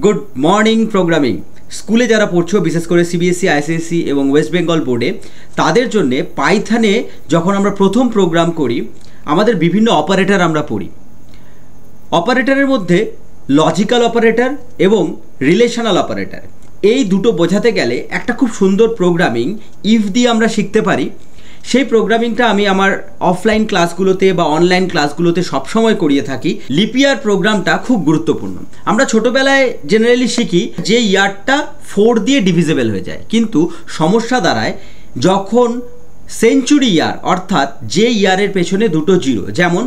Good morning programming. স্কুলে যারা পড়ছো, বিশেষ করে সিবিএসসি, আইসিএসসি এবং ওয়েস্ট বেঙ্গল বোর্ডে, তাদের জন্যে পাইথনে যখন আমরা প্রথম প্রোগ্রাম করি, আমাদের বিভিন্ন অপারেটর আমরা পড়ি। অপারেটরের মধ্যে লজিক্যাল অপারেটর এবং রিলেশনাল অপারেটর, এই দুটো বোঝাতে গেলে একটা খুব সুন্দর প্রোগ্রামিং ইফ দিয়ে আমরা শিখতে পারি। সেই প্রোগ্রামিংটা আমি আমার অফলাইন ক্লাসগুলোতে বা অনলাইন ক্লাসগুলোতে সবসময় করিয়ে থাকি। লিপিয়ার প্রোগ্রামটা খুব গুরুত্বপূর্ণ। আমরা ছোটোবেলায় জেনারেলি শিখি যে ইয়ারটা 4 দিয়ে ডিভিজেবল হয়ে যায়, কিন্তু সমস্যা দাঁড়ায় যখন সেঞ্চুরি ইয়ার, অর্থাৎ যে ইয়ারের পেছনে দুটো জিরো, যেমন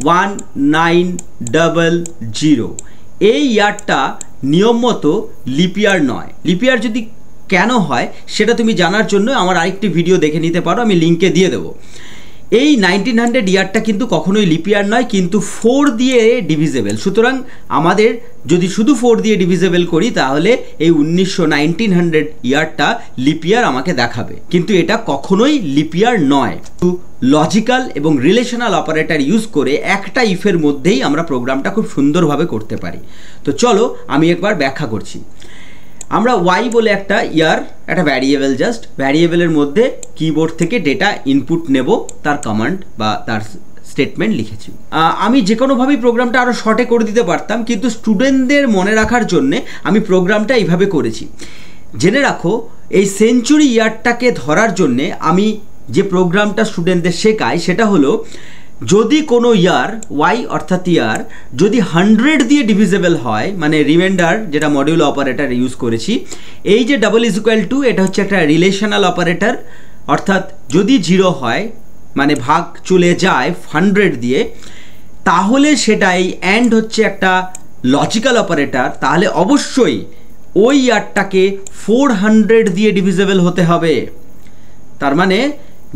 1900, এই ইয়ারটা নিয়ম মতো লিপিয়ার নয়। লিপিয়ার যদি কেন হয় সেটা তুমি জানার জন্য আমার আরেকটি ভিডিও দেখে নিতে পারো, আমি লিঙ্কে দিয়ে দেবো। এই 1900 ইয়ারটা কিন্তু কখনোই লিপিয়ার নয়, কিন্তু 4 দিয়ে ডিভিজেবল। সুতরাং আমাদের যদি শুধু 4 দিয়ে ডিভিজেবল করি তাহলে এই 1900 ইয়ারটা লিপিয়ার আমাকে দেখাবে, কিন্তু এটা কখনোই লিপিয়ার নয়। লজিক্যাল এবং রিলেশনাল অপারেটর ইউজ করে একটা ইফের মধ্যেই আমরা প্রোগ্রামটা খুব সুন্দরভাবে করতে পারি। তো চলো আমি একবার ব্যাখ্যা করছি। আমরা ওয়াই বলে একটা ইয়ার, একটা ভ্যারিয়েবল, জাস্ট ভ্যারিয়েবলের মধ্যে কিবোর্ড থেকে ডেটা ইনপুট নেব, তার কমান্ড বা তার স্টেটমেন্ট লিখেছি। আমি যে কোনোভাবেই প্রোগ্রামটা আরও শর্টে করে দিতে পারতাম, কিন্তু স্টুডেন্টদের মনে রাখার জন্যে আমি প্রোগ্রামটা এইভাবে করেছি। জেনে রাখো, এই সেঞ্চুরি ইয়ারটাকে ধরার জন্যে আমি যে প্রোগ্রামটা স্টুডেন্টদের শেখাই সেটা হলো, যদি কোনো ইয়ার ওয়াই অর্থাৎ ইয়ার যদি 100 দিয়ে ডিভিজেবল হয়, মানে রিমাইন্ডার যেটা মডিউল অপারেটর ইউজ করেছি, এই যে ডাবল ইজ ইকুয়াল টু, এটা হচ্ছে একটা রিলেশনাল অপারেটর। অর্থাৎ যদি 0 হয়, মানে ভাগ চলে যায় 100 দিয়ে, তাহলে সেটা এই অ্যান্ড হচ্ছে একটা লজিক্যাল অপারেটর। তাহলে অবশ্যই ওই ইয়ারটাকে 400 দিয়ে ডিভিজেবল হতে হবে। তার মানে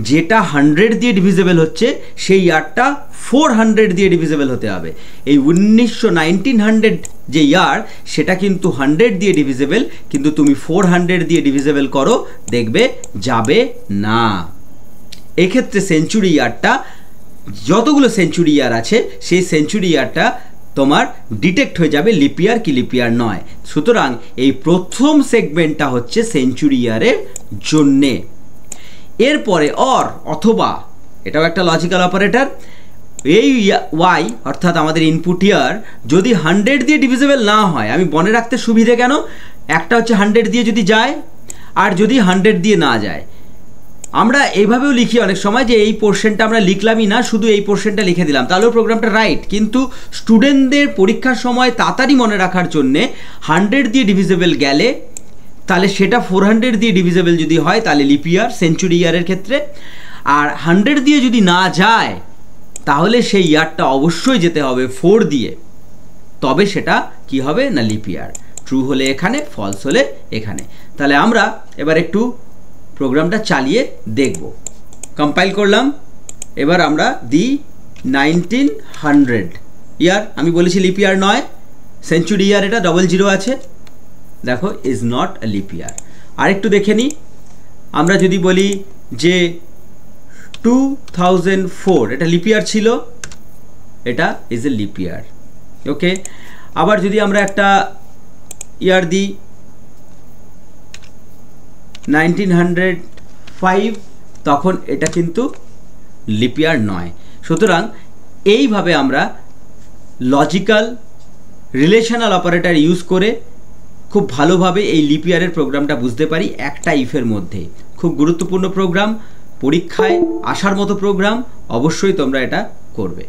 যেটা 100 দিয়ে ডিভিজেবল হচ্ছে সেই ইয়ারটা 400 দিয়ে ডিভিজেবল হতে হবে। এই 1900 যে ইয়ার, সেটা কিন্তু 100 দিয়ে ডিভিজেবল, কিন্তু তুমি 400 দিয়ে ডিভিজেবল করো, দেখবে যাবে না। এক্ষেত্রে সেঞ্চুরি ইয়ারটা, যতগুলো সেঞ্চুরি ইয়ার আছে সেই সেঞ্চুরি ইয়ারটা তোমার ডিটেক্ট হয়ে যাবে লিপিয়ার কি লিপিয়ার নয়। সুতরাং এই প্রথম সেগমেন্টটা হচ্ছে সেঞ্চুরি ইয়ারের জন্যে। এরপরে অর অথবা, এটাও একটা লজিক্যাল অপারেটর। এই ওয়াই অর্থাৎ আমাদের ইনপুট ইয়ার যদি 100 দিয়ে ডিভিজেবল না হয়, আমি মনে রাখতে সুবিধে কেন, একটা হচ্ছে 100 দিয়ে যদি যায় আর যদি 100 দিয়ে না যায়। আমরা এইভাবেও লিখি অনেক সময় যে এই পোর্শনটা আমরা লিখলামই না, শুধু এই পোর্শনটা লিখে দিলাম, তাহলেও প্রোগ্রামটা রাইট। কিন্তু স্টুডেন্টদের পরীক্ষার সময় তাড়াতাড়ি মনে রাখার জন্যে 100 দিয়ে ডিভিজেবল গেলে, তাহলে সেটা 400 দিয়ে ডিভিজেবল যদি হয় তাহলে লিপিয়ার, সেঞ্চুরি ইয়ারের ক্ষেত্রে। আর 100 দিয়ে যদি না যায় তাহলে সেই ইয়ারটা অবশ্যই যেতে হবে 4 দিয়ে, তবে সেটা কি হবে না লিপিয়ার। ট্রু হলে এখানে, ফলস হলে এখানে। তাহলে আমরা এবার একটু প্রোগ্রামটা চালিয়ে দেখব। কম্পাইল করলাম। এবার আমরা দিই 1900 ইয়ার, আমি বলেছি লিপিয়ার নয়, সেঞ্চুরি ইয়ার, এটা 00 আছে, দেখো ইজ নট আ লিপ ইয়ার। আরেকটু দেখে নিই, আমরা যদি বলি যে 2004, এটা লিপ ইয়ার ছিল, এটা ইজ এ লিপ ইয়ার। ওকে, আবার যদি আমরা একটা ইয়ার দিই 1905, তখন এটা কিন্তু লিপ ইয়ার নয়। সুতরাং এইভাবে আমরা লজিক্যাল রিলেশনাল অপারেটর ইউজ করে খুব ভালোভাবে এই লিপিয়ারের প্রোগ্রামটা বুঝতে পারি একটা ইফের মধ্যে। খুব গুরুত্বপূর্ণ প্রোগ্রাম, পরীক্ষায় আসার মতো প্রোগ্রাম, অবশ্যই তোমরা এটা করবে।